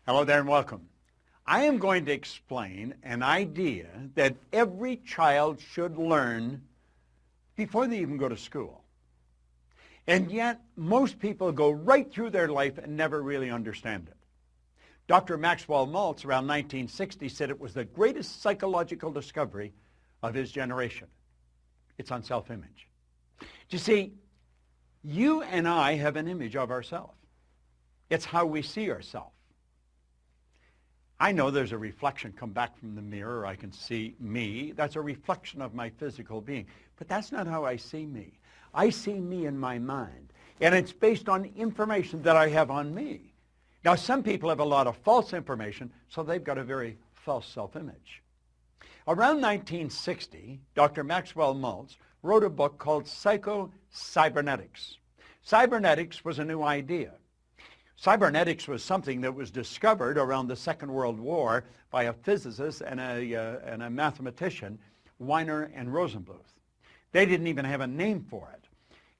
Hello there and welcome. I am going to explain an idea that every child should learn before they even go to school. And yet, most people go right through their life and never really understand it. Dr. Maxwell Maltz, around 1960, said it was the greatest psychological discovery of his generation. It's on self-image. You see, you and I have an image of ourselves. It's how we see ourselves. I know there's a reflection come back from the mirror. I can see me. That's a reflection of my physical being. But that's not how I see me. I see me in my mind. And it's based on information that I have on me. Now, some people have a lot of false information, so they've got a very false self-image. Around 1960, Dr. Maxwell Maltz wrote a book called Psycho-Cybernetics. Cybernetics was a new idea. Cybernetics was something that was discovered around the Second World War by a physicist and a mathematician, Weiner and Rosenbluth. They didn't even have a name for it.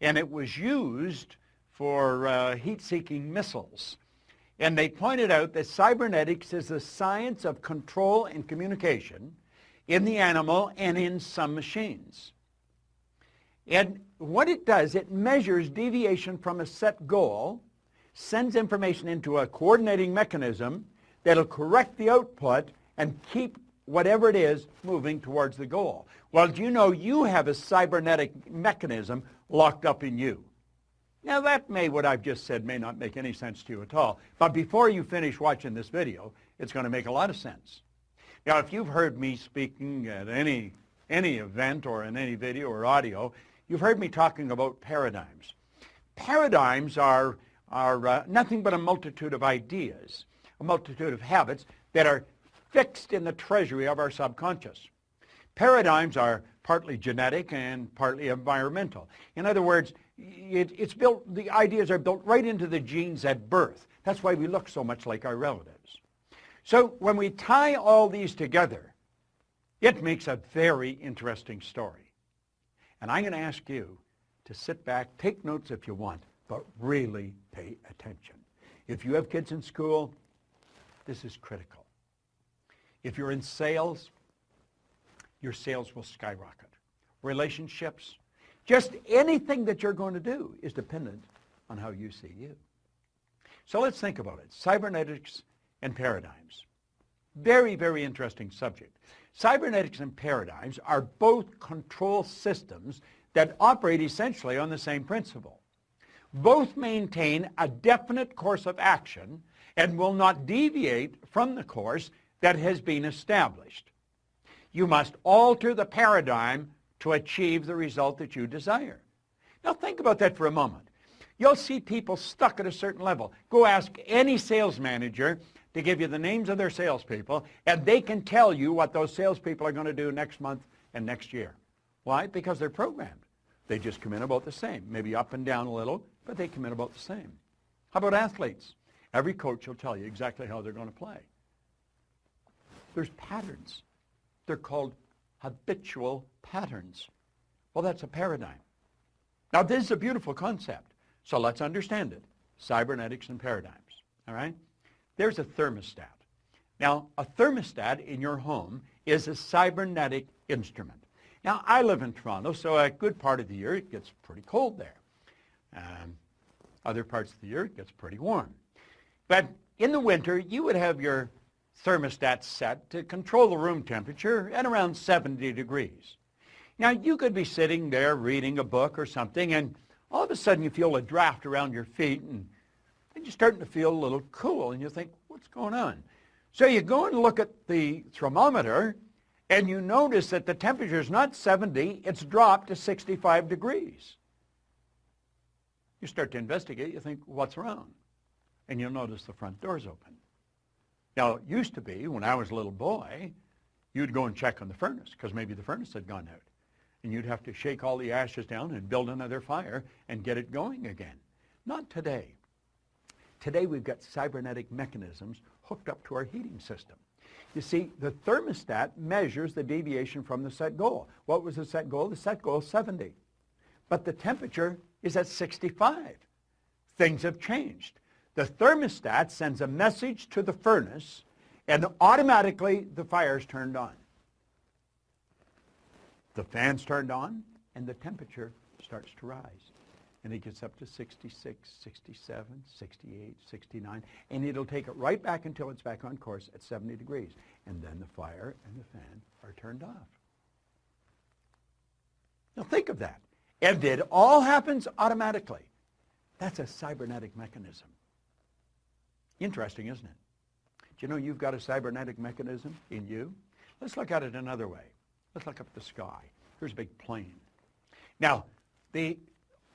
And it was used for heat-seeking missiles. And they pointed out that cybernetics is the science of control and communication in the animal and in some machines. And what it does, it measures deviation from a set goal, sends information into a coordinating mechanism that'll correct the output and keep whatever it is moving towards the goal. Well, do you know you have a cybernetic mechanism locked up in you? Now what I've just said may not make any sense to you at all, but before you finish watching this video, it's going to make a lot of sense. Now, if you've heard me speaking at any event or in any video or audio, you've heard me talking about paradigms. Paradigms are nothing but a multitude of ideas, a multitude of habits that are fixed in the treasury of our subconscious. Paradigms are partly genetic and partly environmental. In other words, the ideas are built right into the genes at birth. That's why we look so much like our relatives. So when we tie all these together, it makes a very interesting story. And I'm going to ask you to sit back, take notes if you want, but really pay attention. If you have kids in school, this is critical. If you're in sales, your sales will skyrocket. Relationships, just anything that you're going to do is dependent on how you see you. So let's think about it. Cybernetics and paradigms. Very, very interesting subject. Cybernetics and paradigms are both control systems that operate essentially on the same principle. Both maintain a definite course of action and will not deviate from the course that has been established. You must alter the paradigm to achieve the result that you desire. Now think about that for a moment. You'll see people stuck at a certain level. Go ask any sales manager to give you the names of their salespeople, and they can tell you what those salespeople are going to do next month and next year. Why? Because they're programmed. They just come in about the same, maybe up and down a little, but they come in about the same. How about athletes? Every coach will tell you exactly how they're going to play. There's patterns. They're called habitual patterns. Well, that's a paradigm. Now, this is a beautiful concept, so let's understand it. Cybernetics and paradigms, all right? There's a thermostat. Now, a thermostat in your home is a cybernetic instrument. Now, I live in Toronto, so a good part of the year it gets pretty cold there. Other parts of the year it gets pretty warm. But in the winter, you would have your thermostat set to control the room temperature at around 70 degrees. Now, you could be sitting there reading a book or something, and all of a sudden you feel a draft around your feet, and you're starting to feel a little cool, and you think, what's going on? So you go and look at the thermometer, and you notice that the temperature is not 70, it's dropped to 65 degrees. You start to investigate, you think, what's wrong? And you'll notice the front door's open. Now, it used to be, when I was a little boy, you'd go and check on the furnace, because maybe the furnace had gone out. And you'd have to shake all the ashes down and build another fire and get it going again. Not today. Today we've got cybernetic mechanisms hooked up to our heating system. You see, the thermostat measures the deviation from the set goal. What was the set goal? The set goal is 70. But the temperature is at 65. Things have changed. The thermostat sends a message to the furnace, and automatically the fire is turned on. The fan's turned on, and the temperature starts to rise. And it gets up to 66, 67, 68, 69, and it'll take it right back until it's back on course at 70 degrees. And then the fire and the fan are turned off. Now think of that. And it all happens automatically. That's a cybernetic mechanism. Interesting, isn't it? Do you know you've got a cybernetic mechanism in you? Let's look at it another way. Let's look up at the sky. Here's a big plane. Now, the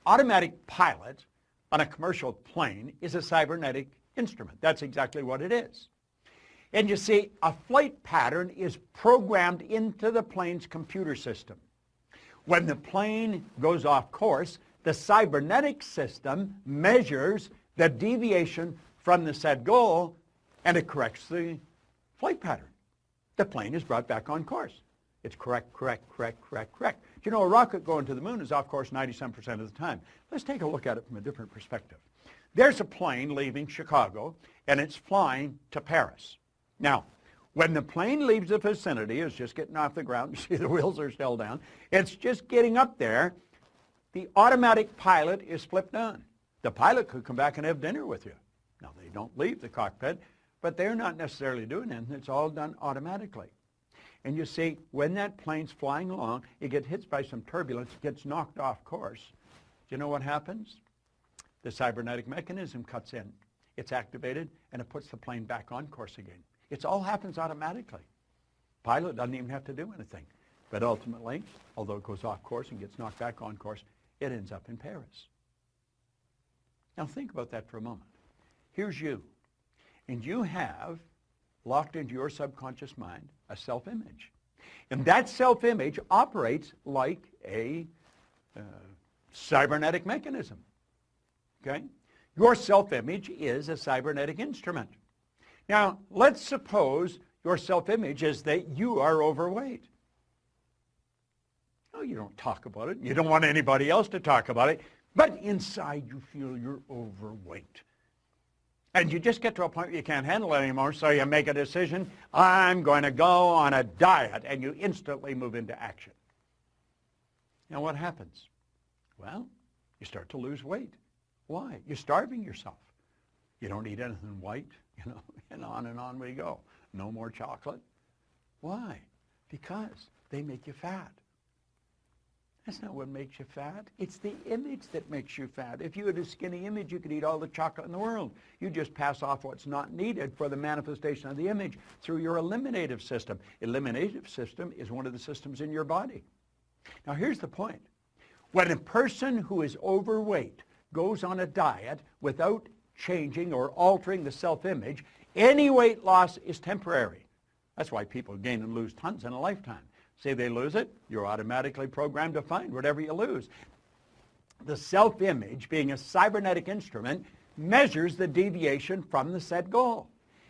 automatic pilot on a commercial plane is a cybernetic instrument. That's exactly what it is. And you see, a flight pattern is programmed into the plane's computer system. When the plane goes off course, the cybernetic system measures the deviation from the said goal, and it corrects the flight pattern. The plane is brought back on course. It's correct. You know, a rocket going to the moon is off course 97% of the time. Let's take a look at it from a different perspective. There's a plane leaving Chicago, and it's flying to Paris. Now, when the plane leaves the vicinity, it's just getting off the ground. You see the wheels are still down. It's just getting up there. The automatic pilot is flipped on. The pilot could come back and have dinner with you. Now, they don't leave the cockpit, but they're not necessarily doing anything. It's all done automatically. And you see, when that plane's flying along, it gets hit by some turbulence, it gets knocked off course. Do you know what happens? The cybernetic mechanism cuts in. It's activated, and it puts the plane back on course again. It all happens automatically. Pilot doesn't even have to do anything. But ultimately, although it goes off course and gets knocked back on course, it ends up in Paris. Now think about that for a moment. Here's you, and you have locked into your subconscious mind a self-image. And that self-image operates like a cybernetic mechanism. Okay? Your self-image is a cybernetic instrument. Now, let's suppose your self-image is that you are overweight. Oh, you don't talk about it. You don't want anybody else to talk about it. But inside you feel you're overweight. And you just get to a point where you can't handle it anymore, so you make a decision, I'm going to go on a diet, and you instantly move into action. Now what happens? Well, you start to lose weight. Why? You're starving yourself. You don't eat anything white, and on we go. No more chocolate. Why? Because they make you fat. That's not what makes you fat. It's the image that makes you fat. If you had a skinny image, you could eat all the chocolate in the world. You just pass off what's not needed for the manifestation of the image through your eliminative system. Eliminative system is one of the systems in your body. Now here's the point. When a person who is overweight goes on a diet without changing or altering the self-image, any weight loss is temporary. That's why people gain and lose tons in a lifetime. Say they lose it, you're automatically programmed to find whatever you lose. The self-image, being a cybernetic instrument, measures the deviation from the set goal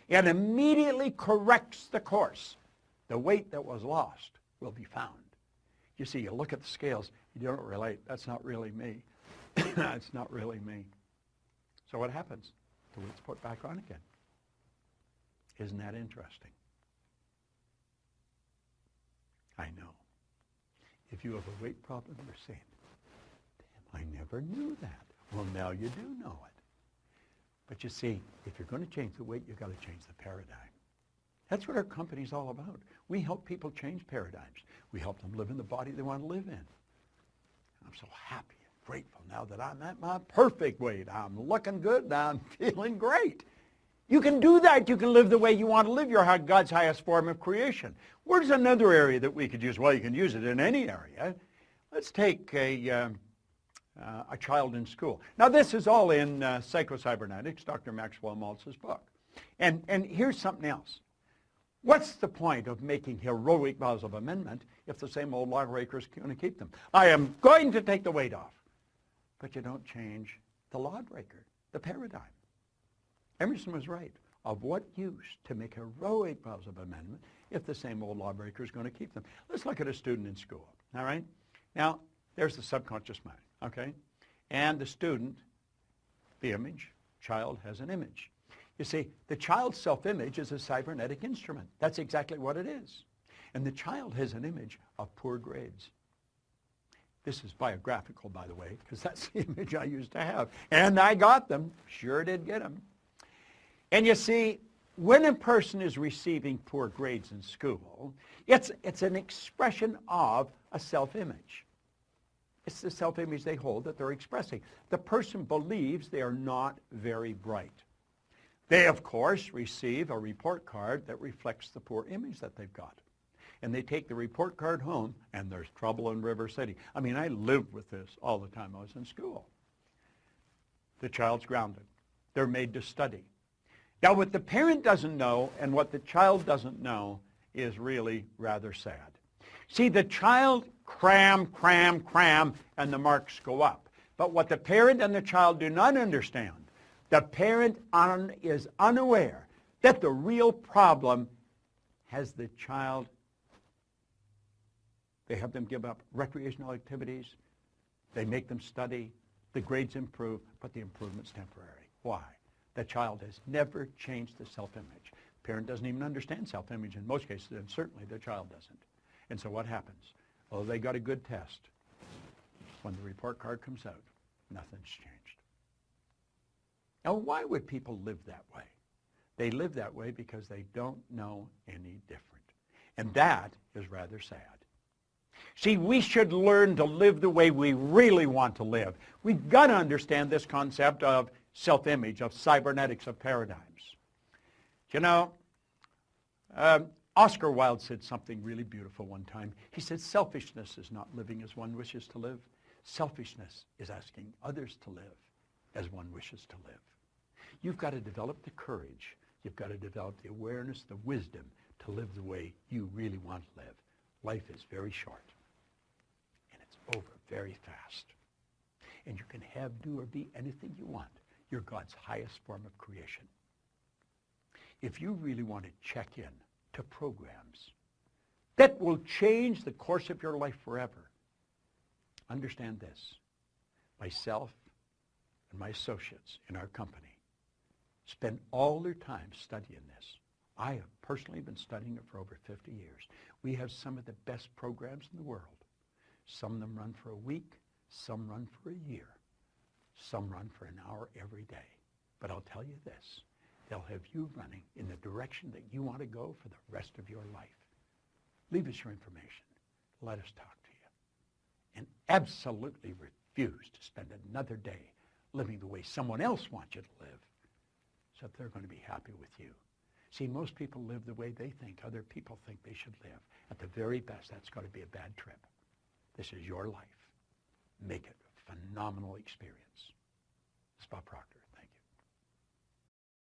and immediately corrects the course. The weight that was lost will be found. You see, you look at the scales, you don't relate. That's not really me. That's not really me. So what happens? The weight's put back on again. Isn't that interesting? I know. If you have a weight problem, you're saying, damn, I never knew that. Well, now you do know it. But you see, if you're going to change the weight, you've got to change the paradigm. That's what our company's all about. We help people change paradigms. We help them live in the body they want to live in. I'm so happy and grateful now that I'm at my perfect weight. I'm looking good and I'm feeling great. You can do that. You can live the way you want to live. You're God's highest form of creation. Where's another area that we could use? Well, you can use it in any area. Let's take a child in school. Now, this is all in Psycho-Cybernetics, Dr. Maxwell Maltz's book. And here's something else. What's the point of making heroic vows of amendment if the same old lawbreakers are going to keep them? I am going to take the weight off. But you don't change the lawbreaker, the paradigm. Emerson was right. Of what use to make heroic vows of amendment if the same old lawbreaker is going to keep them? Let's look at a student in school, all right? Now, there's the subconscious mind, okay? And the student, the image, child has an image. You see, the child's self-image is a cybernetic instrument. That's exactly what it is. And the child has an image of poor grades. This is biographical, by the way, because that's the image I used to have. And I got them. Sure did get them. And you see, when a person is receiving poor grades in school, it's an expression of a self-image. It's the self-image they hold that they're expressing. The person believes they are not very bright. They, of course, receive a report card that reflects the poor image that they've got. And they take the report card home, and there's trouble in River City. I mean, I lived with this all the time I was in school. The child's grounded. They're made to study. Now, what the parent doesn't know and what the child doesn't know is really rather sad. See, the child cram, and the marks go up. But what the parent and the child do not understand, the parent is unaware that the real problem has the child. They have them give up recreational activities. They make them study. The grades improve, but the improvement's temporary. Why? The child has never changed the self-image. Parent doesn't even understand self-image in most cases, and certainly the child doesn't. And so what happens? Well, they got a good test. When the report card comes out, nothing's changed. Now, why would people live that way? They live that way because they don't know any different. And that is rather sad. See, we should learn to live the way we really want to live. We've got to understand this concept of self-image, of cybernetics, of paradigms. You know, Oscar Wilde said something really beautiful one time. He said, selfishness is not living as one wishes to live. Selfishness is asking others to live as one wishes to live. You've got to develop the courage. You've got to develop the awareness, the wisdom to live the way you really want to live. Life is very short, and it's over very fast. And you can have, do, or be anything you want. You're God's highest form of creation. If you really want to check in to programs that will change the course of your life forever, understand this. Myself and my associates in our company spend all their time studying this. I have personally been studying it for over 50 years. We have some of the best programs in the world. Some of them run for a week, some run for a year, some run for an hour every day. But I'll tell you this, they'll have you running in the direction that you want to go for the rest of your life. Leave us your information. Let us talk to you. And absolutely refuse to spend another day living the way someone else wants you to live, so that they're going to be happy with you. See, most people live the way they think other people think they should live. At the very best, that's got to be a bad trip. This is your life. Make it a phenomenal experience. This is Bob Proctor.